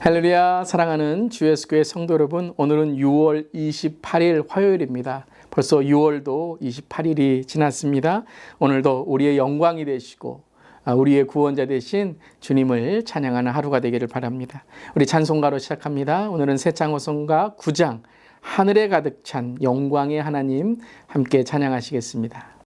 할렐루야. 사랑하는 주 예수 교회 성도 여러분, 오늘은 6월 28일 화요일입니다. 벌써 6월도 28일이 지났습니다. 오늘도 우리의 영광이 되시고 우리의 구원자 되신 주님을 찬양하는 하루가 되기를 바랍니다. 우리 찬송가로 시작합니다. 오늘은 새창호성가 9장 하늘에 가득 찬 영광의 하나님 함께 찬양하시겠습니다.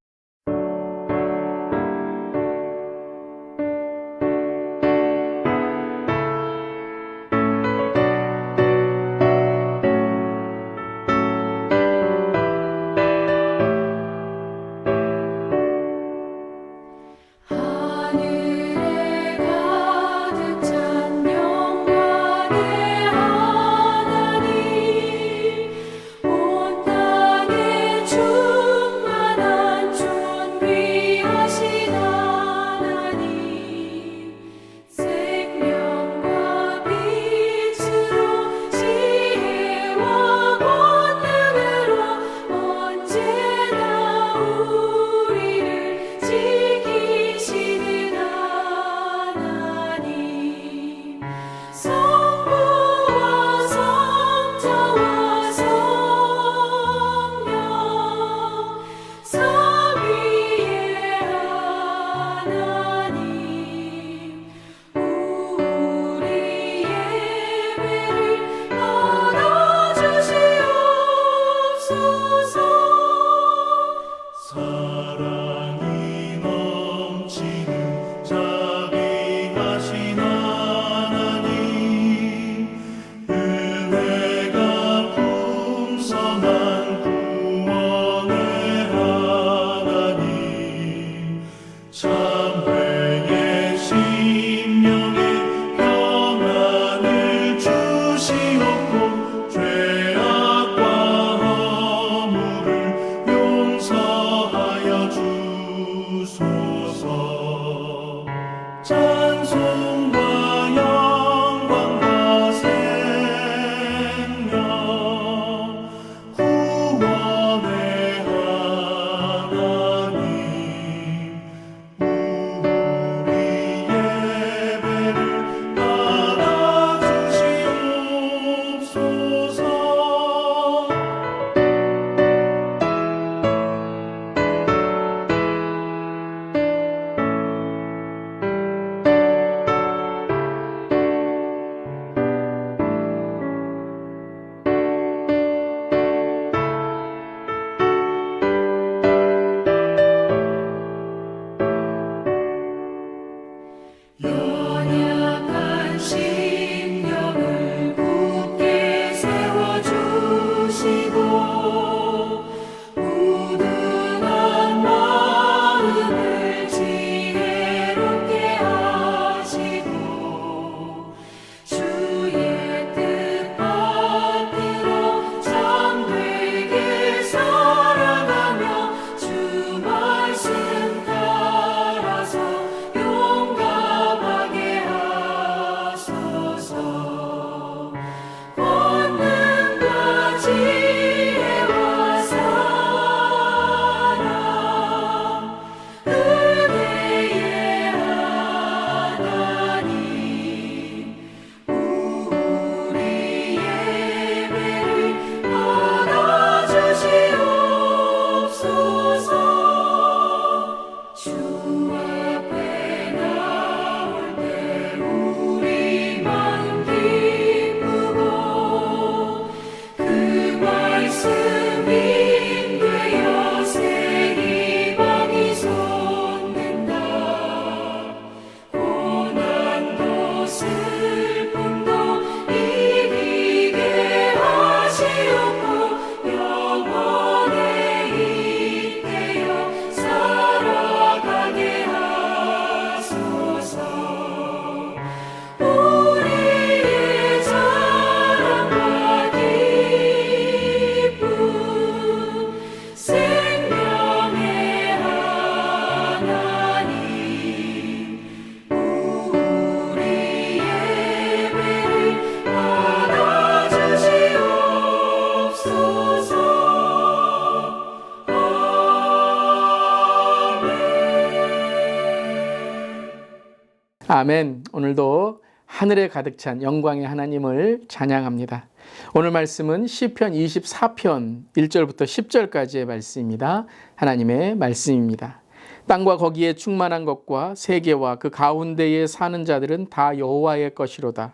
아멘. 오늘도 하늘에 가득 찬 영광의 하나님을 찬양합니다. 오늘 말씀은 시편 24편 1절부터 10절까지의 말씀입니다. 하나님의 말씀입니다. 땅과 거기에 충만한 것과 세계와 그 가운데에 사는 자들은 다 여호와의 것이로다.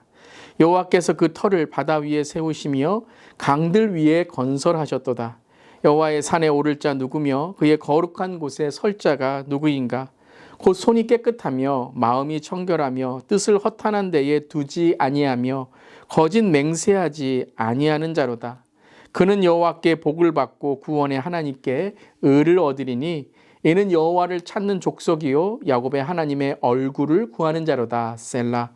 여호와께서 그 터를 바다 위에 세우시며 강들 위에 건설하셨도다. 여호와의 산에 오를 자 누구며 그의 거룩한 곳에 설 자가 누구인가? 곧 손이 깨끗하며 마음이 청결하며 뜻을 허탄한 데에 두지 아니하며 거짓 맹세하지 아니하는 자로다. 그는 여호와께 복을 받고 구원의 하나님께 의를 얻으리니 이는 여호와를 찾는 족속이요 야곱의 하나님의 얼굴을 구하는 자로다. 셀라.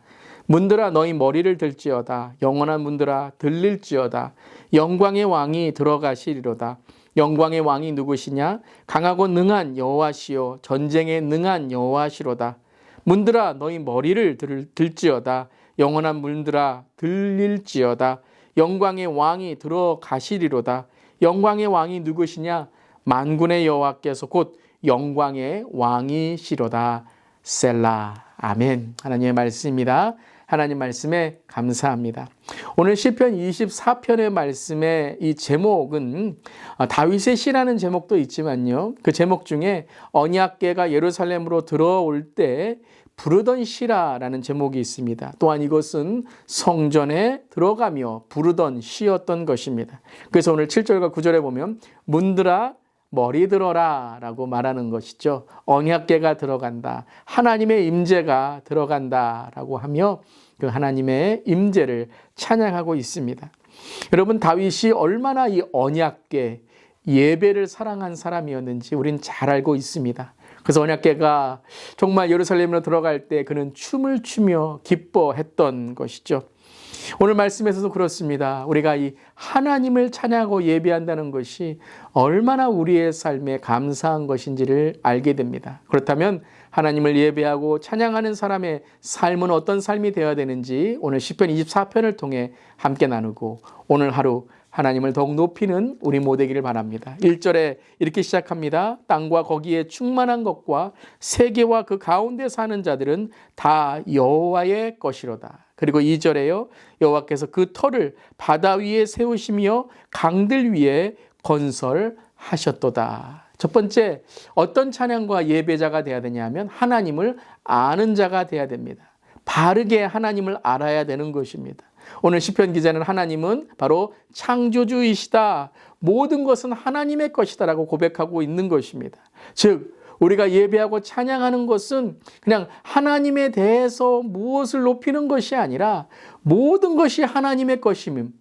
문들아 너희 머리를 들지어다. 영원한 문들아 들릴지어다. 영광의 왕이 들어가시리로다. 영광의 왕이 누구시냐? 강하고 능한 여호와시요 전쟁에 능한 여호와시로다. 문들아 너희 머리를 들지어다. 영원한 문들아 들릴지어다. 영광의 왕이 들어가시리로다. 영광의 왕이 누구시냐? 만군의 여호와께서 곧 영광의 왕이시로다. 셀라. 아멘. 하나님의 말씀입니다. 하나님 말씀에 감사합니다. 오늘 시편 24편의 말씀의 이 제목은 다윗의 시라는 제목도 있지만요. 그 제목 중에 언약궤가 예루살렘으로 들어올 때 부르던 시라라는 제목이 있습니다. 또한 이것은 성전에 들어가며 부르던 시였던 것입니다. 그래서 오늘 7절과 9절에 보면 문들아 머리 들어라 라고 말하는 것이죠. 언약궤가 들어간다. 하나님의 임재가 들어간다 라고 하며 그 하나님의 임재를 찬양하고 있습니다. 여러분 다윗이 얼마나 이 언약궤 예배를 사랑한 사람이었는지 우린 잘 알고 있습니다. 그래서 언약궤가 정말 예루살렘으로 들어갈 때 그는 춤을 추며 기뻐했던 것이죠. 오늘 말씀에서도 그렇습니다. 우리가 이 하나님을 찬양하고 예배한다는 것이 얼마나 우리의 삶에 감사한 것인지를 알게 됩니다. 그렇다면 하나님을 예배하고 찬양하는 사람의 삶은 어떤 삶이 되어야 되는지 오늘 시편 24편을 통해 함께 나누고 오늘 하루 하나님을 더욱 높이는 우리 모두기를 바랍니다. 1절에 이렇게 시작합니다. 땅과 거기에 충만한 것과 세계와 그 가운데 사는 자들은 다 여호와의 것이로다. 그리고 2절에요. 여호와께서 그 터를 바다 위에 세우시며 강들 위에 건설하셨도다. 첫 번째, 어떤 찬양과 예배자가 되어야 되냐면 하나님을 아는 자가 되어야 됩니다. 바르게 하나님을 알아야 되는 것입니다. 오늘 시편 기자는 하나님은 바로 창조주이시다. 모든 것은 하나님의 것이다 라고 고백하고 있는 것입니다. 즉 우리가 예배하고 찬양하는 것은 그냥 하나님에 대해서 무엇을 높이는 것이 아니라 모든 것이 하나님의 것임임.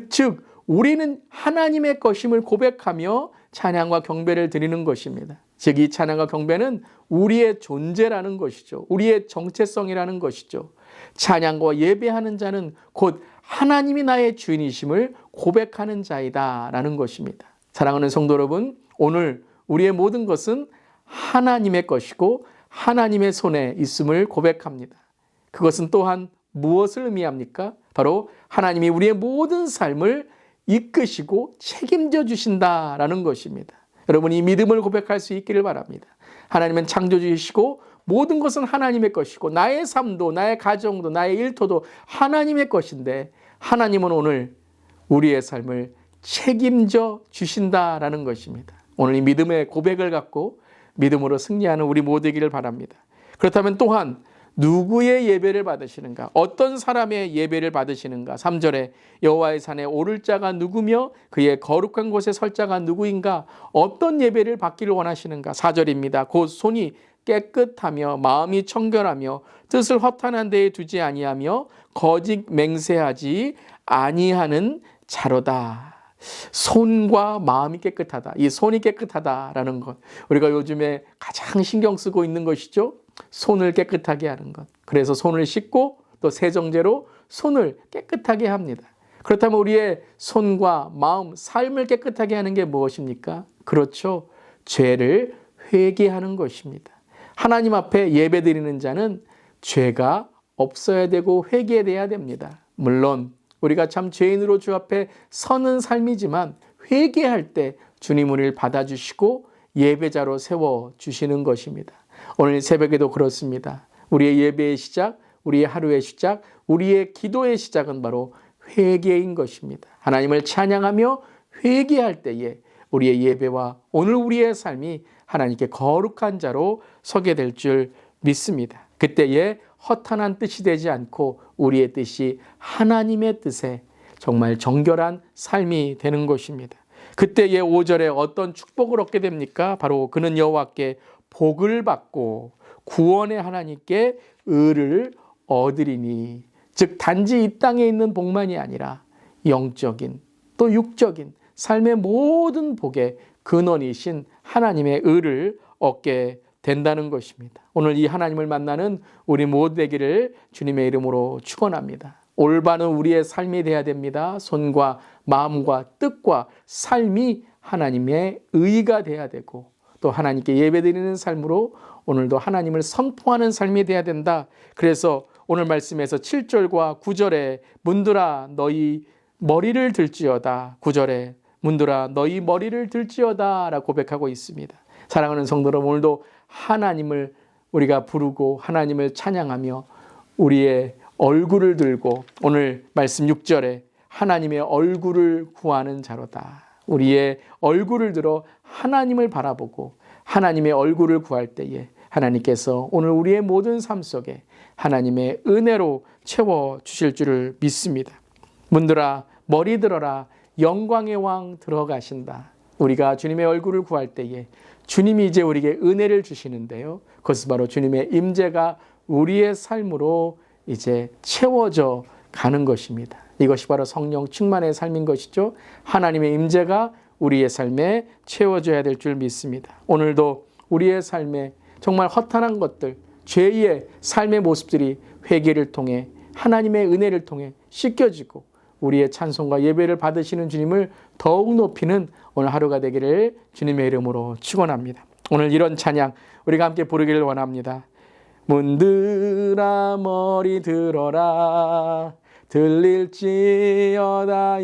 즉 우리는 하나님의 것임을 고백하며 찬양과 경배를 드리는 것입니다. 즉 이 찬양과 경배는 우리의 존재라는 것이죠. 우리의 정체성이라는 것이죠. 찬양과 예배하는 자는 곧 하나님이 나의 주인이심을 고백하는 자이다 라는 것입니다. 사랑하는 성도 여러분, 오늘 우리의 모든 것은 하나님의 것이고 하나님의 손에 있음을 고백합니다. 그것은 또한 무엇을 의미합니까? 바로 하나님이 우리의 모든 삶을 이끄시고 책임져 주신다라는 것입니다. 여러분 이 믿음을 고백할 수 있기를 바랍니다. 하나님은 창조주이시고 모든 것은 하나님의 것이고 나의 삶도 나의 가정도 나의 일터도 하나님의 것인데 하나님은 오늘 우리의 삶을 책임져 주신다라는 것입니다. 오늘 이 믿음의 고백을 갖고 믿음으로 승리하는 우리 모두이기를 바랍니다. 그렇다면 또한 누구의 예배를 받으시는가? 어떤 사람의 예배를 받으시는가? 3절에 여호와의 산에 오를 자가 누구며 그의 거룩한 곳에 설 자가 누구인가? 어떤 예배를 받기를 원하시는가? 4절입니다. 곧 손이 깨끗하며 마음이 청결하며 뜻을 허탄한 데에 두지 아니하며 거짓 맹세하지 아니하는 자로다. 손과 마음이 깨끗하다. 이 손이 깨끗하다라는 것. 우리가 요즘에 가장 신경 쓰고 있는 것이죠. 손을 깨끗하게 하는 것. 그래서 손을 씻고 또 세정제로 손을 깨끗하게 합니다. 그렇다면 우리의 손과 마음, 삶을 깨끗하게 하는 게 무엇입니까? 그렇죠. 죄를 회개하는 것입니다. 하나님 앞에 예배드리는 자는 죄가 없어야 되고 회개돼야 됩니다. 물론 우리가 참 죄인으로 주 앞에 서는 삶이지만 회개할 때 주님 우리를 받아주시고 예배자로 세워주시는 것입니다. 오늘 새벽에도 그렇습니다. 우리의 예배의 시작, 우리의 하루의 시작, 우리의 기도의 시작은 바로 회개인 것입니다. 하나님을 찬양하며 회개할 때에 우리의 예배와 오늘 우리의 삶이 하나님께 거룩한 자로 서게 될 줄 믿습니다. 그때에 허탄한 뜻이 되지 않고 우리의 뜻이 하나님의 뜻에 정말 정결한 삶이 되는 것입니다. 그때에 5절에 어떤 축복을 얻게 됩니까? 바로 그는 여호와께 복을 받고 구원의 하나님께 의를 얻으리니, 즉 단지 이 땅에 있는 복만이 아니라 영적인 또 육적인 삶의 모든 복의 근원이신 하나님의 의를 얻게 된다는 것입니다. 오늘 이 하나님을 만나는 우리 모두 되기를 주님의 이름으로 축원합니다. 올바른 우리의 삶이 되어야 됩니다. 손과 마음과 뜻과 삶이 하나님의 의가 되어야 되고, 또 하나님께 예배드리는 삶으로 오늘도 하나님을 선포하는 삶이 되어야 된다. 그래서 오늘 말씀에서 7절과 9절에 문들아 너희 머리를 들지어다, 9절에 문들아 너희 머리를 들지어다 라고 고백하고 있습니다. 사랑하는 성도들, 오늘도 하나님을 우리가 부르고 하나님을 찬양하며 우리의 얼굴을 들고, 오늘 말씀 6절에 하나님의 얼굴을 구하는 자로다. 우리의 얼굴을 들어 하나님을 바라보고 하나님의 얼굴을 구할 때에 하나님께서 오늘 우리의 모든 삶 속에 하나님의 은혜로 채워주실 줄을 믿습니다. 문들아 머리 들어라, 영광의 왕 들어가신다. 우리가 주님의 얼굴을 구할 때에 주님이 이제 우리에게 은혜를 주시는데요, 그것은 바로 주님의 임재가 우리의 삶으로 이제 채워져 가는 것입니다. 이것이 바로 성령 충만의 삶인 것이죠. 하나님의 임재가 우리의 삶에 채워져야 될 줄 믿습니다. 오늘도 우리의 삶에 정말 허탄한 것들, 죄의 삶의 모습들이 회개를 통해 하나님의 은혜를 통해 씻겨지고 우리의 찬송과 예배를 받으시는 주님을 더욱 높이는 오늘 하루가 되기를 주님의 이름으로 축원합니다. 오늘 이런 찬양 우리가 함께 부르기를 원합니다. 문들아 머리 들어라, 들릴지어다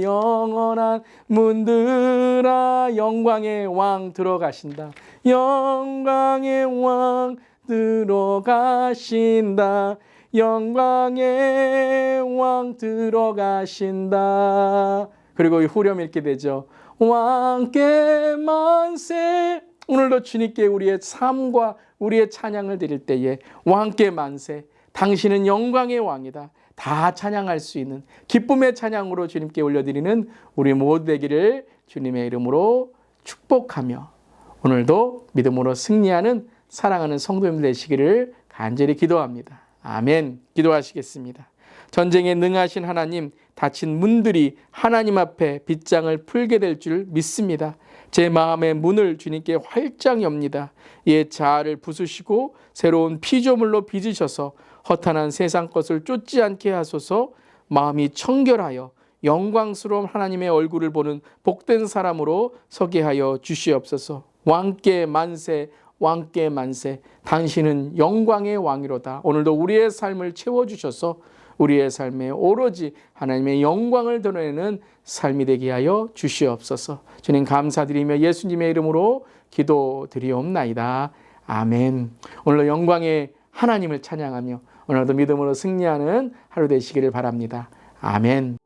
영원한 문들아, 영광의 왕 들어가신다, 영광의 왕 들어가신다, 영광의 왕 들어가신다. 그리고 후렴 읽게 되죠. 왕께 만세. 오늘도 주님께 우리의 삶과 우리의 찬양을 드릴 때에 왕께 만세, 당신은 영광의 왕이다, 다 찬양할 수 있는 기쁨의 찬양으로 주님께 올려드리는 우리 모두 되기를 주님의 이름으로 축복하며 오늘도 믿음으로 승리하는 사랑하는 성도님들 되시기를 간절히 기도합니다. 아멘. 기도하시겠습니다. 전쟁에 능하신 하나님, 닫힌 문들이 하나님 앞에 빗장을 풀게 될 줄 믿습니다. 제 마음의 문을 주님께 활짝 엽니다. 옛 자아를 부수시고 새로운 피조물로 빚으셔서 허탄한 세상 것을 쫓지 않게 하소서. 마음이 청결하여 영광스러운 하나님의 얼굴을 보는 복된 사람으로 서게 하여 주시옵소서. 왕께 만세, 왕께 만세, 당신은 영광의 왕이로다. 오늘도 우리의 삶을 채워주셔서 우리의 삶에 오로지 하나님의 영광을 드러내는 삶이 되게 하여 주시옵소서. 주님 감사드리며 예수님의 이름으로 기도드리옵나이다. 아멘. 오늘도 영광의 하나님을 찬양하며 오늘도 믿음으로 승리하는 하루 되시기를 바랍니다. 아멘.